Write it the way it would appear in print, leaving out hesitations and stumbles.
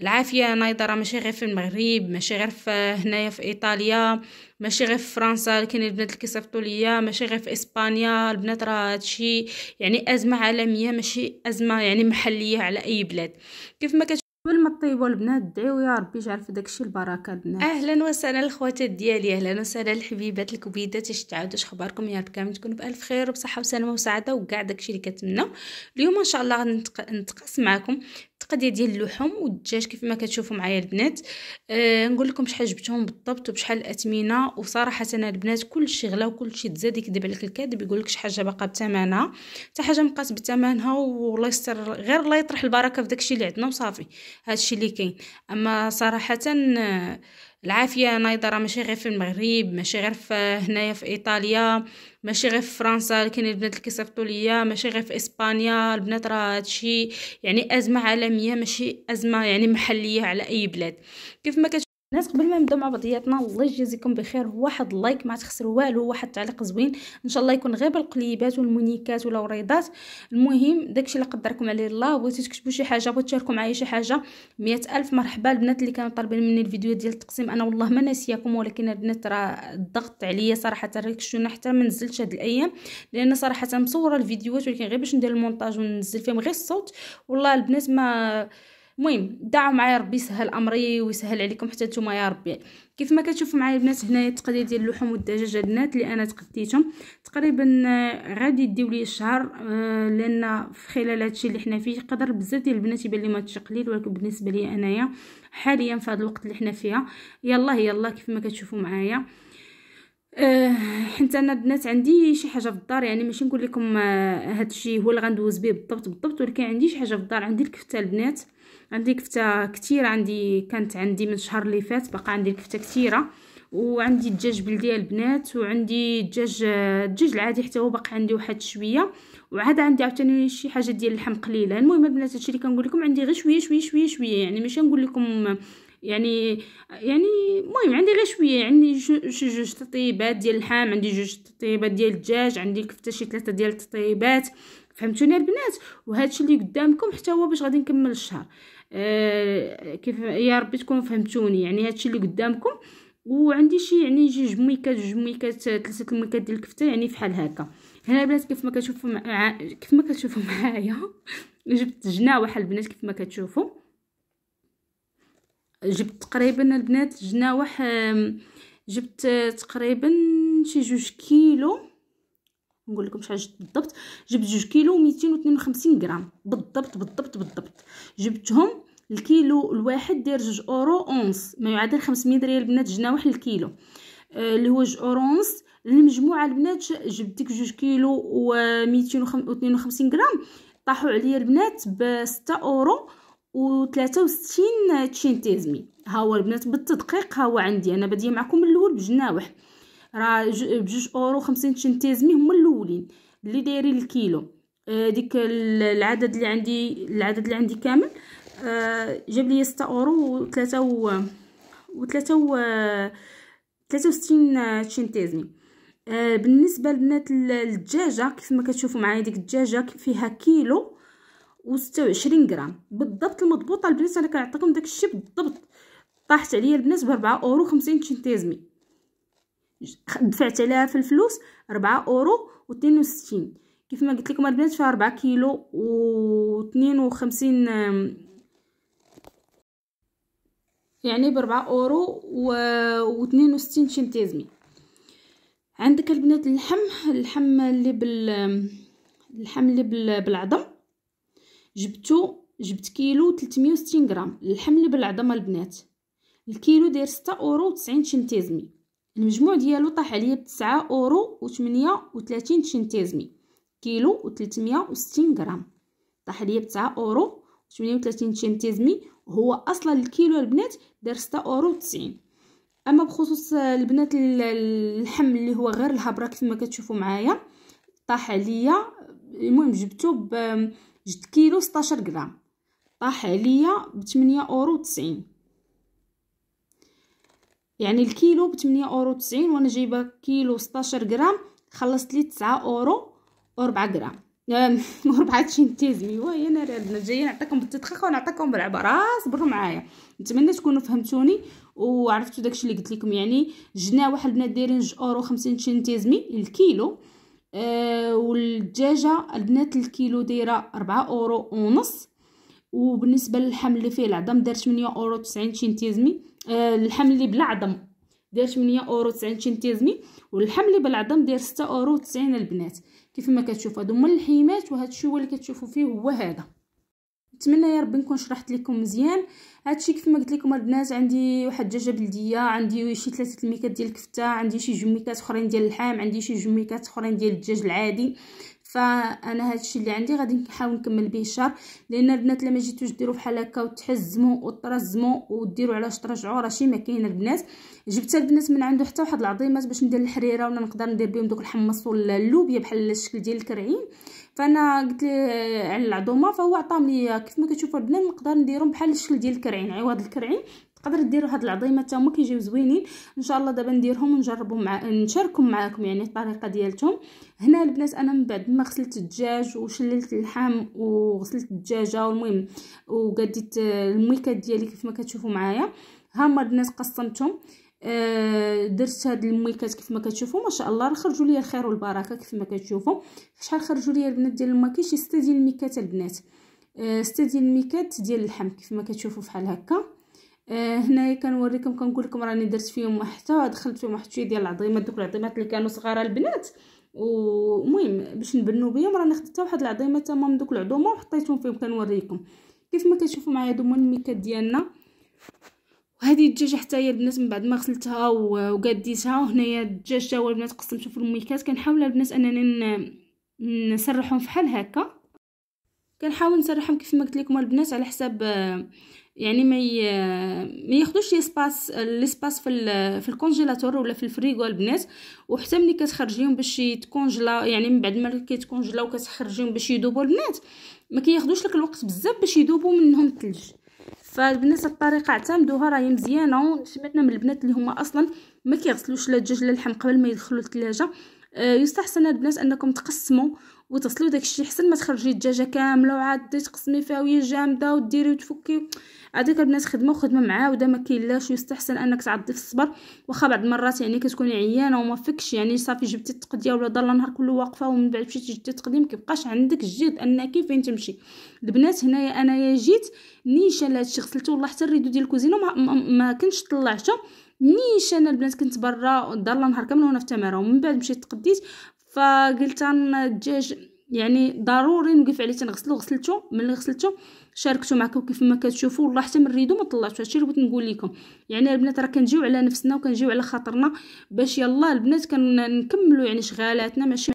العافيه نايضه، ماشي غير في المغرب، ماشي غير في هنايا في ايطاليا، ماشي غير في فرنسا. كاين البنات اللي كيصيفطوا ليا، ماشي غير في اسبانيا. البنات راه هادشي يعني ازمه عالميه، ماشي ازمه يعني محليه على اي بلاد. كيف ما قبل ما طيبوا البنات دعيو يا ربي يجعل في داكشي البركه البنات. اهلا وسهلا الخواتات ديالي، اهلا وسهلا الحبيبات الكبيدات. اش تعاودوا، اش اخباركم؟ يا رب كامل تكونوا بالف خير وبصحه وسلامه وسعاده وكاع داكشي اللي كتمناو. اليوم ان شاء الله غنتقاسم معكم التقديه ديال اللحوم والدجاج كيف ما كتشوفوا معايا البنات. نقول لكم شحال جبتهم بالضبط وبشحال الاثمنه. وصراحه انا البنات كلشي غلا وكلشي تزاد، يكذب عليك الكاذب يقول لك شي حاجه باقا بثمنها، حتى حاجه مبقات بثمنها. والله يستر، غير الله يطرح البركه في داكشي اللي عندنا وصافي. هادشي اللي كاين. اما صراحه العافيه نايضه، ماشي غير في المغرب، ماشي غير في هنايا في ايطاليا، ماشي غير في فرنسا. كاين البنات اللي كيصيفطوا ليا، ماشي غير في اسبانيا. البنات راه هادشي يعني ازمه عالميه، ماشي ازمه يعني محليه على اي بلاد. كيف ما الناس قبل ما نبداو مع بعضياتنا، الله يجازيكم بخير، واحد اللايك ما تخسروا والو، واحد التعليق زوين ان شاء الله يكون غير بالقليبات والمونيكات ولا وريضات. المهم داكشي اللي قدركم عليه الله. بغيتو تكتبوا شي حاجه، بغيتو تشاركوا معايا شي حاجه، 100,000 مرحبا. البنات اللي كانوا طالبين مني الفيديو ديال التقسيم انا والله ما ناسياكم، ولكن البنات راه الضغط عليا صراحه، ركشونا حتى ما نزلتش هاد الايام، لان صراحه مصوره الفيديوهات ولكن غير باش ندير المونتاج وننزل فيهم غير الصوت. والله البنات ما المهم دعوا معايا ربي يسهل امري ويسهل عليكم حتى نتوما يا ربي. كيف ما كتشوفوا معايا البنات هنايا التقديه ديال اللحوم والدجاج البنات اللي انا تقديتهم تقريبا غادي يديو لي الشهر، لان في خلال هادشي اللي حنا فيه يقدر بزاف ديال البنات يبان لهم هادشي قليل، ولكن بالنسبه لي انايا حاليا في هذا الوقت اللي حنا فيها يلا كيف ما كتشوفوا معايا. حيت انا البنات عندي شي حاجه في الدار، يعني ماشي نقول لكم هادشي هو اللي غندوز به بالضبط، ولكن عندي شي حاجه في الدار. عندي الكفته البنات، عندي كفته كثيره، كانت عندي من الشهر اللي فات، باقا عندي الكفته كثيره. وعندي الدجاج بلدي البنات، وعندي الدجاج العادي حتى هو باقي عندي واحد شويه. وعاد عندي عاوتاني شي حاجه ديال اللحم قليله. المهم البنات هادشي اللي كنقول لكم عندي غير شويه، يعني ماشي نقول لكم يعني المهم عندي غير شويه. عندي شي جوج تطيبات ديال اللحم، عندي جوج تطيبات ديال الدجاج، عندي الكفته شي 3 ديال التطيبات. فهمتوني البنات؟ وهادشي اللي قدامكم حتى هو باش غادي نكمل الشهر. كيف يا ربي تكونوا فهمتوني، يعني هادشي اللي قدامكم. وعندي شي يعني جوج مويكات 3 المويكات ديال الكفته، يعني فحال هكا. هنا البنات كيف ما كتشوفوا معايا جبت جناوح البنات كيف ما كتشوفوا. جبت تقريبا البنات جناوح، جبت تقريبا شي 2 كيلو. نقول لكم شحال جبت بالضبط. جبت 2 كيلو 252 غرام بالضبط. جبتهم الكيلو الواحد داير 2 اورو اونص، ما يعادل 500 ريال البنات جناوح للكيلو، اللي هو 2 اورو اونص. المجموعه البنات جبت ديك 2 كيلو و 252 غرام، طاحوا عليا البنات ب 6 اورو و63 تشينتيزمي. ها هو البنات بالتدقيق، ها هو عندي انا باديه معكم من الاول بجناوح، راه بجوج اورو 50 تشينتيزمي هما الاولين اللي دايرين الكيلو. ديك العدد اللي عندي كامل جاب لي 6 اورو و 63 تشينتيزمي. بالنسبه لبنات الدجاجه كيف ما كتشوفوا معايا، ديك الدجاجه فيها كيلو و26 غرام بالضبط المضبوطه البنات. انا كنعطيكم داك الشيء بالضبط. طاحت عليا البنات ب 4 اورو 50 تشينتيزمي، دفعت عليها في الفلوس 4 اورو و62. كيف ما قلت لكم البنات فيها 4 كيلو و52، يعني ب 4 اورو و62 تشينتيزمي. عندك البنات اللحم اللي بالعظم، جبت كيلو 360 غرام اللحم اللي بالعظم البنات. الكيلو داير 6 اورو 90 تشينتيزمي. المجموع ديالو طاح عليا ب 9 اورو و38 تشينتيزمي. كيلو و360 غرام طاح عليا ب 9 اورو و38 تشينتيزمي. هو اصلا الكيلو البنات داير 6 اورو 90. اما بخصوص البنات اللحم اللي هو غير الهبره كيف ما كتشوفوا معايا طاح عليا، المهم جبته ب 2 كيلو 16 غرام، طاح عليا ب 8 اورو 90. يعني الكيلو ب 8 اورو 90 وانا جايبه كيلو 16 غرام، خلصت لي 9 اورو و4 غرام. 4 سنتيزمي. وهي انا البنات جايه نعطيكم بالتدقيق ونعطيكم بالعباره، صبروا معايا. نتمنى تكونوا فهمتوني وعرفتوا داكشي اللي قلت لكم. يعني جناوح البنات دايرين 2 € 50 سنتيزمي الكيلو. والدجاجه البنات الكيلو دايره 4 € ونص. وبالنسبه للحم اللي فيه العظم دار 8 € 90 سنتيزمي. اللحم اللي بلا عظم داير 8 € 90 سنتيزمي، واللحم اللي بالعظم داير 6 € 90 البنات. كيف ما كتشوفوا هادو هما اللحيمات، وهذا الشيء هو اللي كتشوفوا فيه هو هذا. نتمنى يا ربي نكون شرحت لكم مزيان. هادشي كيف ما قلت لكم البنات، عندي واحد الدجاجه بلديه، عندي شي 3 الميكات ديال الكفته، عندي شي 2 ميكات اخرين ديال اللحم، عندي شي 2 ميكات اخرين ديال الدجاج العادي. فانا هادشي اللي عندي غادي نحاول نكمل به الشهر، لان البنات لما جيتوش ديروا بحال هكا وتحزموا وترزموا وديروا علاش ترجعوا راه شي ما كاين البنات. جبت البنات من عنده حتى واحد العظيمات باش ندير الحريره، ولا نقدر ندير بهم دوك الحمص ولا اللوبيا بحال الشكل ديال الكرعين. فانا قلت ليه على العظومه، فهو عطاهم لي كيف ما كتشوفوا البنات نقدر نديرهم بحال الشكل ديال الكرعين، عوض الكرعين تقدر ديروا هاد العظيمات هما كيجيو زوينين. ان شاء الله دابا نديرهم ونجربهم نشاركهم معكم يعني الطريقه ديالتهم. هنا البنات انا من بعد ما غسلت الدجاج وشللت اللحم وغسلت الدجاجه، والمهم وقديت الميكات ديالي كيف ما كتشوفوا معايا. هما البنات قسمتهم. درت هاد الميكات كيف ما كتشوفوا ما شاء الله خرجوا لي الخير والبركه. كيف ما كتشوفوا شحال خرجوا لي البنات ديال الماكيش، شي 6 ديال الميكات البنات، 6 ديال الميكات ديال اللحم كيف ما كتشوفوا بحال هكا. هنايا كنوريكم كنقول لكم راني درت فيهم حتى دخلت فيهم واحد شويه ديال العظيمات، دوك العظيمات اللي كانوا صغار البنات. ومهم باش نبنوا بهم راني خدت واحد العظيمات تمام من دوك العظومه وحطيتهم فيهم. كنوريكم كيف ما كتشوفوا معايا هادو هما الميكات ديالنا. وهذه الدجاجه حتى هي البنات من بعد ما غسلتها وقديتها، وهنايا الدجاج تا هو البنات قسمته في الميكات. كنحاول البنات انني نسرحهم فحال هكا، كنحاول نسرحهم كيف ما قلت لكم البنات على حساب يعني ما ياخذوش ليسباس في الكونجيلاتور ولا في الفريغو البنات. وحتى ملي كتخرجيهم باش يتكونجلا، يعني من بعد ما كيتكونجلاو كتخرجيهم باش يذوبوا البنات، ما كياخذوش لك الوقت بزاف باش يذوبوا منهم الثلج. فالبنات الطريقه اعتمدوها راهي مزيانه. ونتمنى من البنات اللي هما اصلا ما كيغسلوش لا الدجاج لا اللحم قبل ما يدخلوا الثلاجه، يستحسن البنات انكم تقسموا وتصلوا داكشي، حسن ما تخرجي الدجاجه كامله وعاد تقسمي فيها وهي جامده وديري وتفكي. هذيك البنات خدمه معاوده ما كاينلاش. يستحسن انك تعضي في الصبر، واخا بعض المرات يعني كتكوني عيانه وما فكش، يعني صافي جبتي التقديه ولا ضل النهار كله واقفه، ومن بعد مشيتي جدي التقديم ما كيبقاش عندك الجهد انك فين تمشي. البنات هنايا انايا جيت نيشان لهادشي غسلته والله حتى الريدو ديال الكوزينه ما كنتش طلعته نيشان البنات. كنت برا ضل النهار كامل وانا في التماره، ومن بعد مشيت تقديت. فقلت الدجاج يعني ضروري نوقف عليه تنغسلو. غسلته ملي غسلته شاركته معكم كيف ما كتشوفوا. والله حتى من الريدو ما طلعتش. هادشي اللي بغيت نقول لكم، يعني البنات راه كنجيو على نفسنا وكنجيو على خاطرنا باش يلا البنات كنكملوا يعني شغالاتنا، ماشي